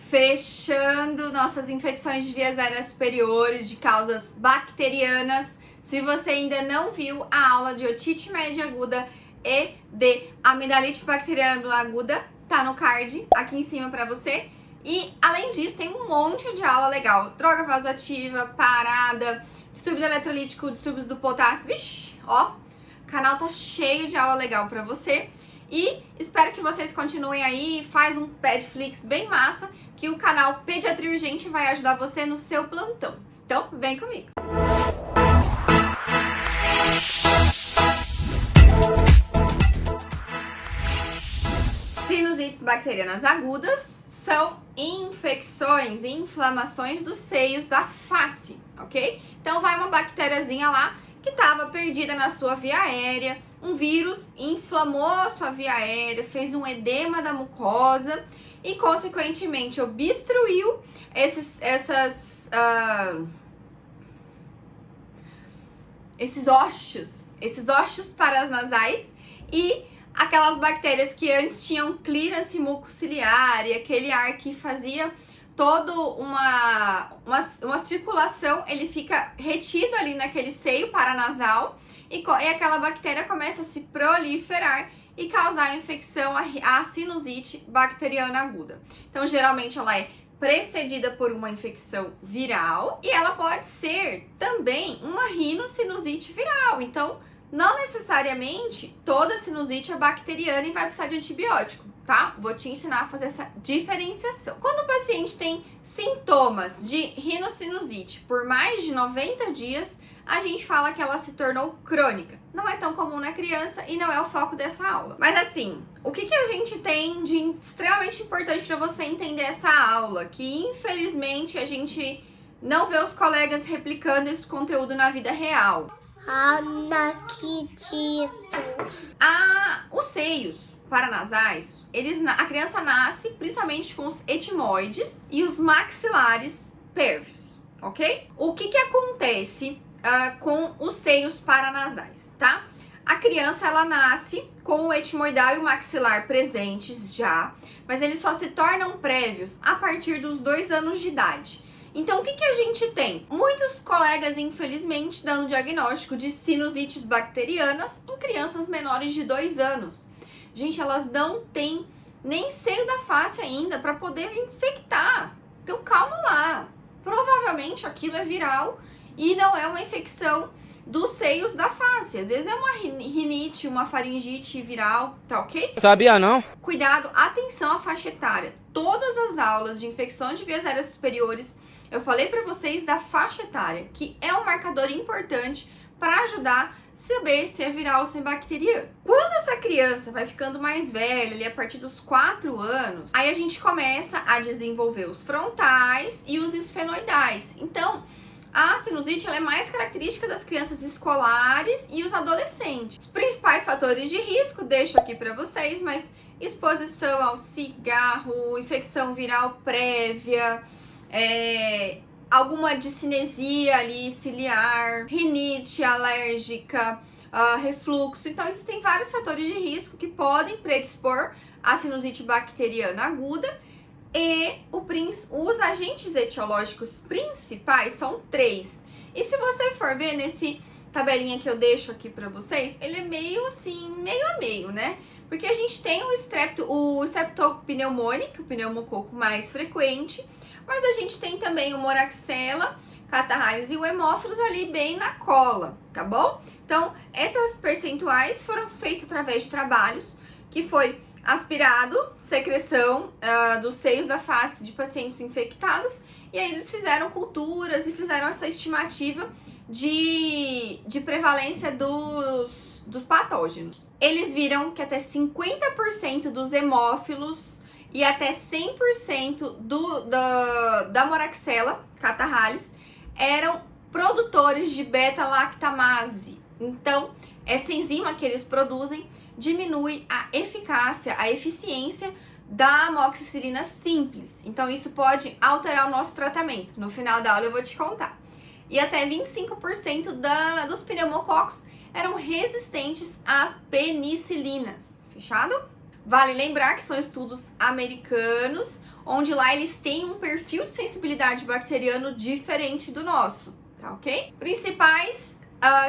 fechando nossas infecções de vias aéreas superiores de causas bacterianas. Se você ainda não viu a aula de otite média aguda e de amidalite bacteriana aguda, tá no card aqui em cima pra você. E além disso, tem um monte de aula legal. Droga vasoativa, parada, distúrbio eletrolítico, distúrbios do potássio. Vixe, ó, o canal tá cheio de aula legal pra você. E espero que vocês continuem aí, faz um Pedflix bem massa, que o canal Pediatria Urgente vai ajudar você no seu plantão. Então, vem comigo! Sinusites bacterianas agudas são infecções e inflamações dos seios da face, ok? Então vai uma bactériazinha lá que estava perdida na sua via aérea, um vírus inflamou a sua via aérea, fez um edema da mucosa e, consequentemente, obstruiu esses ossos paranasais e aquelas bactérias que antes tinham clearance mucociliar e aquele ar que fazia toda uma circulação, ele fica retido ali naquele seio paranasal e aquela bactéria começa a se proliferar e causar infecção, a sinusite bacteriana aguda. Então, geralmente ela é precedida por uma infecção viral e ela pode ser também uma rinocinusite viral. Então, não necessariamente toda sinusite é bacteriana e vai precisar de antibiótico, tá? Vou te ensinar a fazer essa diferenciação. Quando o paciente tem sintomas de rinocinusite por mais de 90 dias, a gente fala que ela se tornou crônica. Não é tão comum na criança e não é o foco dessa aula. Mas assim, o que a gente tem de extremamente importante para você entender essa aula? Que infelizmente a gente não vê os colegas replicando esse conteúdo na vida real. Os seios paranasais, a criança nasce principalmente com os etimoides e os maxilares pérvios, ok? O que acontece com os seios paranasais, tá? A criança, ela nasce com o etimoidal e o maxilar presentes já, mas eles só se tornam prévios a partir dos 2 anos de idade. Então, o que a gente tem? Muitos colegas, infelizmente, dando diagnóstico de sinusites bacterianas em crianças menores de 2 anos. Gente, elas não têm nem seio da face ainda para poder infectar. Então, calma lá. Provavelmente aquilo é viral e não é uma infecção dos seios da face. Às vezes é uma rinite, uma faringite viral, tá ok? Sabia não? Cuidado, atenção à faixa etária. Todas as aulas de infecção de vias aéreas superiores, eu falei para vocês da faixa etária, que é um marcador importante para ajudar a saber se é viral ou se é bacteriano. Quando essa criança vai ficando mais velha, ali a partir dos 4 anos, aí a gente começa a desenvolver os frontais e os esfenoidais. Então, a sinusite ela é mais característica das crianças escolares e os adolescentes. Os principais fatores de risco, deixo aqui para vocês, mas exposição ao cigarro, infecção viral prévia, alguma discinesia ali ciliar, rinite alérgica, refluxo. Então, existem vários fatores de risco que podem predispor a sinusite bacteriana aguda. E os agentes etiológicos principais são 3. E se você for ver nesse tabelinha que eu deixo aqui pra vocês, ele é meio assim, meio a meio, né? Porque a gente tem o Streptococcus pneumoniae, o pneumococo mais frequente, mas a gente tem também o Moraxella, catarrhalis e o hemófilos ali bem na cola, tá bom? Então, essas percentuais foram feitas através de trabalhos que foi aspirado, secreção dos seios da face de pacientes infectados, e aí eles fizeram culturas e fizeram essa estimativa de prevalência dos patógenos. Eles viram que até 50% dos hemófilos e até 100% da Moraxella catarrhalis eram produtores de beta-lactamase. Então, essa enzima que eles produzem diminui a eficácia, a eficiência da amoxicilina simples. Então, isso pode alterar o nosso tratamento. No final da aula eu vou te contar. E até 25% dos pneumococos eram resistentes às penicilinas. Fechado? Vale lembrar que são estudos americanos. onde lá eles têm um perfil de sensibilidade bacteriano diferente do nosso, tá ok? Principais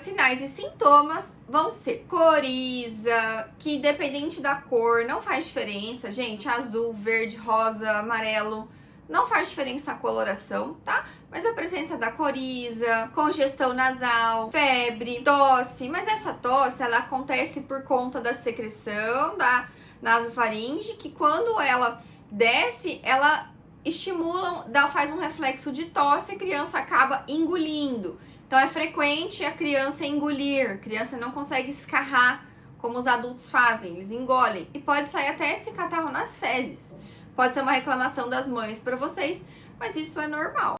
sinais e sintomas vão ser coriza, que dependente da cor não faz diferença, gente, azul, verde, rosa, amarelo, não faz diferença a coloração, tá? Mas a presença da coriza, congestão nasal, febre, tosse, mas essa tosse, ela acontece por conta da secreção da nasofaringe, que quando ela desce, ela estimula, faz um reflexo de tosse e a criança acaba engolindo. Então é frequente a criança engolir, a criança não consegue escarrar como os adultos fazem, eles engolem. E pode sair até esse catarro nas fezes. Pode ser uma reclamação das mães para vocês, mas isso é normal.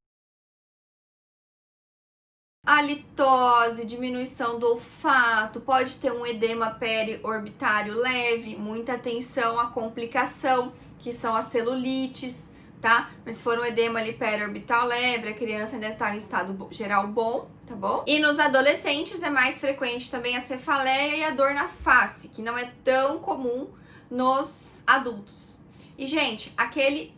Halitose, diminuição do olfato, pode ter um edema periorbitário leve, muita atenção à complicação, que são as celulites, tá? Mas se for um edema ali periorbital leve, a criança ainda está em estado geral bom, tá bom? E nos adolescentes é mais frequente também a cefaleia e a dor na face, que não é tão comum nos adultos. E, gente, aquele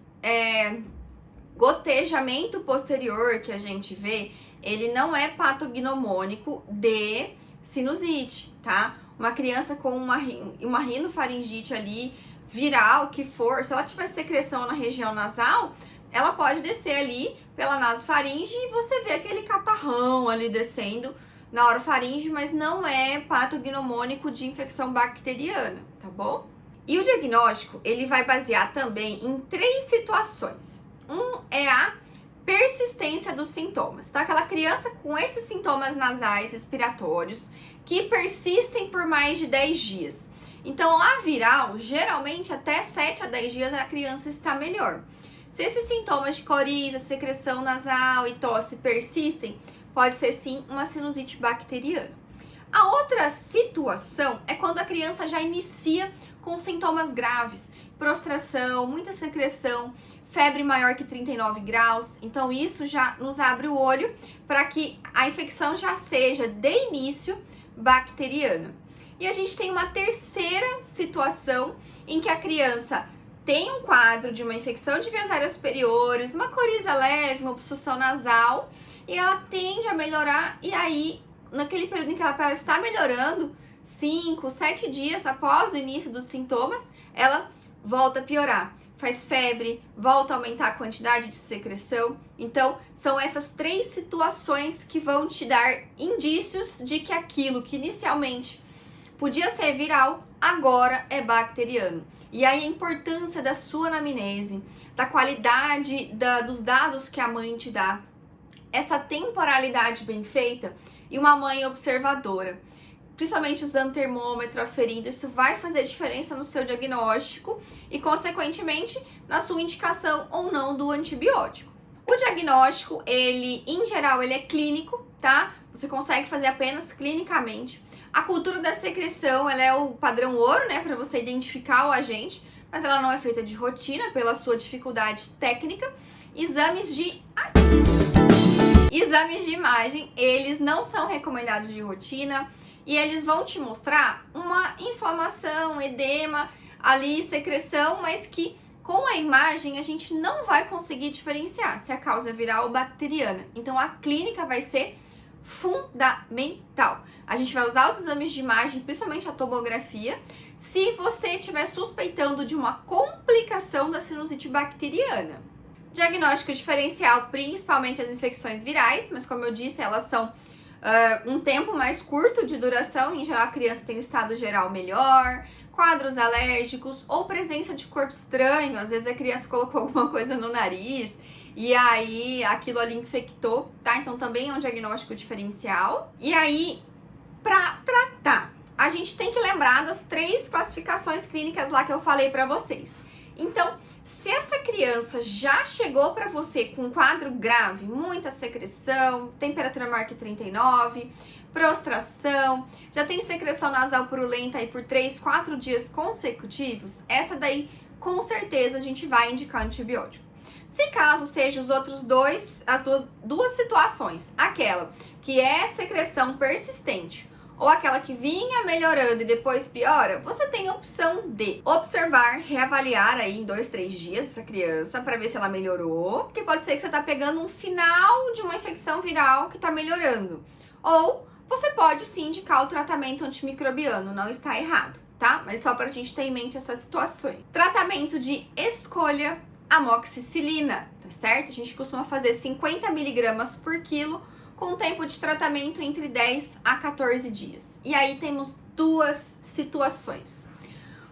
gotejamento posterior que a gente vê, ele não é patognomônico de sinusite, tá? Uma criança com uma rinofaringite ali, viral, que for, se ela tiver secreção na região nasal, ela pode descer ali pela nasofaringe e você vê aquele catarrão ali descendo na orofaringe, mas não é patognomônico de infecção bacteriana, tá bom? E o diagnóstico, ele vai basear também em 3 situações. Um é a persistência dos sintomas, tá? Aquela criança com esses sintomas nasais respiratórios que persistem por mais de 10 dias. Então, a viral, geralmente até 7 a 10 dias a criança está melhor. Se esses sintomas de coriza, secreção nasal e tosse persistem, pode ser sim uma sinusite bacteriana. A outra situação é quando a criança já inicia com sintomas graves, prostração, muita secreção, febre maior que 39 graus. Então isso já nos abre o olho para que a infecção já seja de início bacteriana. E a gente tem uma terceira situação em que a criança tem um quadro de uma infecção de vias aéreas superiores, uma coriza leve, uma obstrução nasal, e ela tende a melhorar, e aí, naquele período em que ela está melhorando, 5, 7 dias após o início dos sintomas, ela volta a piorar. Faz febre, volta a aumentar a quantidade de secreção. Então, são essas 3 situações que vão te dar indícios de que aquilo que inicialmente podia ser viral, agora é bacteriano. E aí a importância da sua anamnese, da qualidade dos dados que a mãe te dá, essa temporalidade bem feita e uma mãe observadora, principalmente usando termômetro, aferindo, isso vai fazer diferença no seu diagnóstico e, consequentemente, na sua indicação ou não do antibiótico. O diagnóstico, ele, em geral, ele é clínico, tá? Você consegue fazer apenas clinicamente. A cultura da secreção, ela é o padrão ouro, né, para você identificar o agente, mas ela não é feita de rotina pela sua dificuldade técnica. Exames de imagem, eles não são recomendados de rotina e eles vão te mostrar uma inflamação, edema, ali, secreção, mas que com a imagem a gente não vai conseguir diferenciar se a causa é viral ou bacteriana. Então a clínica vai ser fundamental. A gente vai usar os exames de imagem, principalmente a tomografia, se você estiver suspeitando de uma complicação da sinusite bacteriana. Diagnóstico diferencial, principalmente as infecções virais, mas como eu disse, elas são um tempo mais curto de duração. Em geral, a criança tem um estado geral melhor, quadros alérgicos ou presença de corpo estranho. Às vezes a criança colocou alguma coisa no nariz e aí aquilo ali infectou, tá? Então também é um diagnóstico diferencial. E aí, para tratar, a gente tem que lembrar das 3 classificações clínicas lá que eu falei para vocês. Então, se essa criança já chegou para você com um quadro grave, muita secreção, temperatura maior que 39, prostração, já tem secreção nasal purulenta aí por 3, 4 dias consecutivos, essa daí com certeza a gente vai indicar antibiótico. Se caso seja os outros as duas situações, aquela que é secreção persistente ou aquela que vinha melhorando e depois piora, você tem a opção de observar, reavaliar aí em 2, 3 dias essa criança para ver se ela melhorou, porque pode ser que você tá pegando um final de uma infecção viral que tá melhorando. Ou você pode sim indicar o tratamento antimicrobiano, não está errado, tá? Mas só pra gente ter em mente essas situações. Tratamento de escolha, amoxicilina, tá certo? A gente costuma fazer 50 miligramas por quilo, com tempo de tratamento entre 10 a 14 dias. E aí temos duas situações.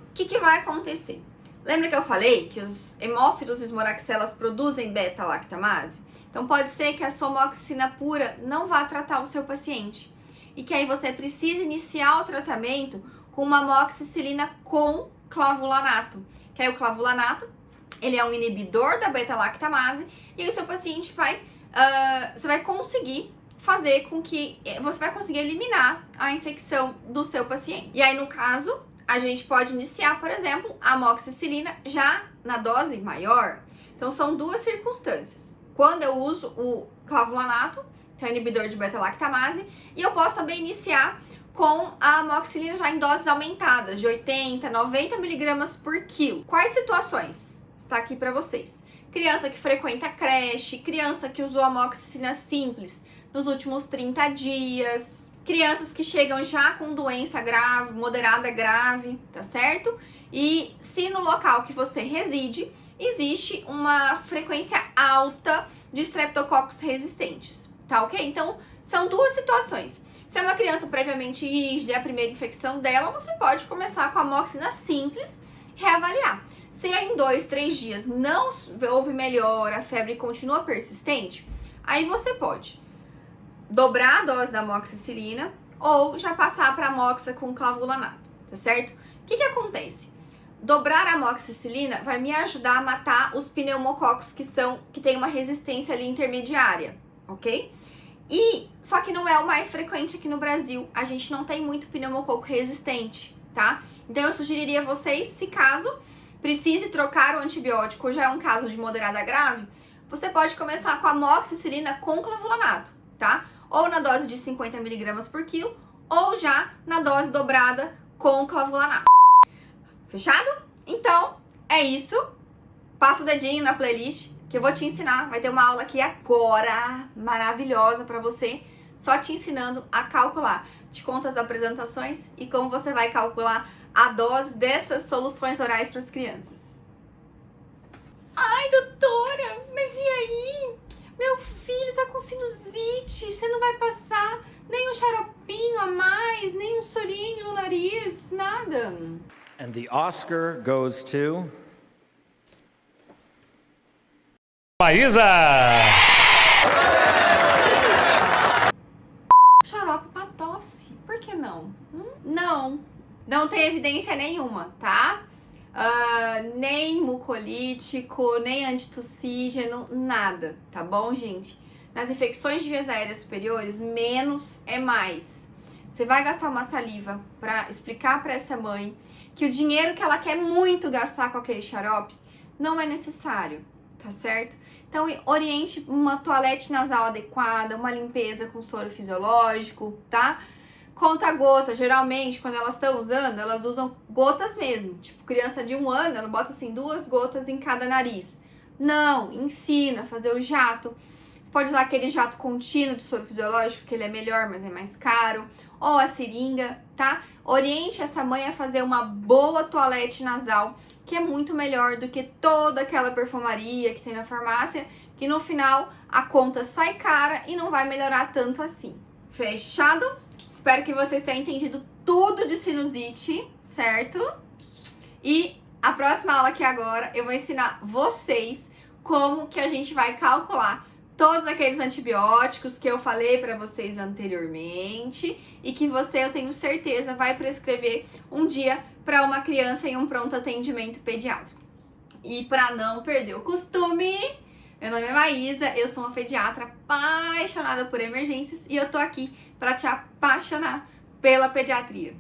O que vai acontecer? Lembra que eu falei que os hemófilos e os moraxelas produzem beta-lactamase? Então pode ser que a sua amoxicilina pura não vá tratar o seu paciente. E que aí você precisa iniciar o tratamento com uma amoxicilina com clavulanato. Que aí o clavulanato, ele é um inibidor da beta-lactamase e aí o seu paciente você vai conseguir fazer com que você vai conseguir eliminar a infecção do seu paciente. E aí, no caso, a gente pode iniciar, por exemplo, a amoxicilina já na dose maior. Então, são duas circunstâncias. Quando eu uso o clavulanato, que é o inibidor de beta-lactamase, e eu posso também iniciar com a amoxicilina já em doses aumentadas, de 80, 90 miligramas por quilo. Quais situações? Está aqui para vocês. Criança que frequenta creche, criança que usou amoxicilina simples nos últimos 30 dias, crianças que chegam já com doença grave, moderada grave, tá certo? E se no local que você reside existe uma frequência alta de streptococcus resistentes, tá ok? Então, são duas situações. Se é uma criança previamente rígida, é a primeira infecção dela, você pode começar com a amoxicilina simples, reavaliar. Se em 2, 3 dias não houve melhora, a febre continua persistente, aí você pode dobrar a dose da amoxicilina ou já passar para amoxa com clavulanato, tá certo? O que acontece? Dobrar a amoxicilina vai me ajudar a matar os pneumococos que tem uma resistência ali intermediária, ok? Só que não é o mais frequente aqui no Brasil, a gente não tem muito pneumococo resistente, tá? Então eu sugeriria a vocês, se caso precise trocar o antibiótico ou já é um caso de moderada grave, você pode começar com a amoxicilina com clavulanato, tá? Ou na dose de 50 miligramas por quilo, ou já na dose dobrada com clavulanato. Fechado? Então, é isso. Passa o dedinho na playlist que eu vou te ensinar. Vai ter uma aula aqui agora, maravilhosa pra você, só te ensinando a calcular. Te conto as apresentações e como você vai calcular a dose dessas soluções orais para as crianças. Ai, doutora, mas e aí? Meu filho tá com sinusite, você não vai passar nem um xaropinho a mais, nem um sorinho no nariz, nada. And the Oscar goes to... Maísa! Xarope pra tosse, por que não? Não tem evidência nenhuma, tá? Nem mucolítico, nem antitussígeno, nada, tá bom, gente? Nas infecções de vias aéreas superiores, menos é mais. Você vai gastar uma saliva pra explicar pra essa mãe que o dinheiro que ela quer muito gastar com aquele xarope não é necessário, tá certo? Então, oriente uma toalete nasal adequada, uma limpeza com soro fisiológico, tá? Conta-gota, geralmente, quando elas estão usando, elas usam gotas mesmo. Tipo, criança de 1 ano, ela bota assim 2 gotas em cada nariz. Não, ensina a fazer o jato. Você pode usar aquele jato contínuo de soro fisiológico, que ele é melhor, mas é mais caro. Ou a seringa, tá? Oriente essa mãe a fazer uma boa toalete nasal, que é muito melhor do que toda aquela perfumaria que tem na farmácia, que no final a conta sai cara e não vai melhorar tanto assim. Fechado? Espero que vocês tenham entendido tudo de sinusite, certo? E a próxima aula aqui agora eu vou ensinar vocês como que a gente vai calcular todos aqueles antibióticos que eu falei para vocês anteriormente e que você, eu tenho certeza, vai prescrever um dia para uma criança em um pronto atendimento pediátrico. E para não perder o costume, meu nome é Maísa, eu sou uma pediatra apaixonada por emergências e eu tô aqui para te apaixonar pela pediatria.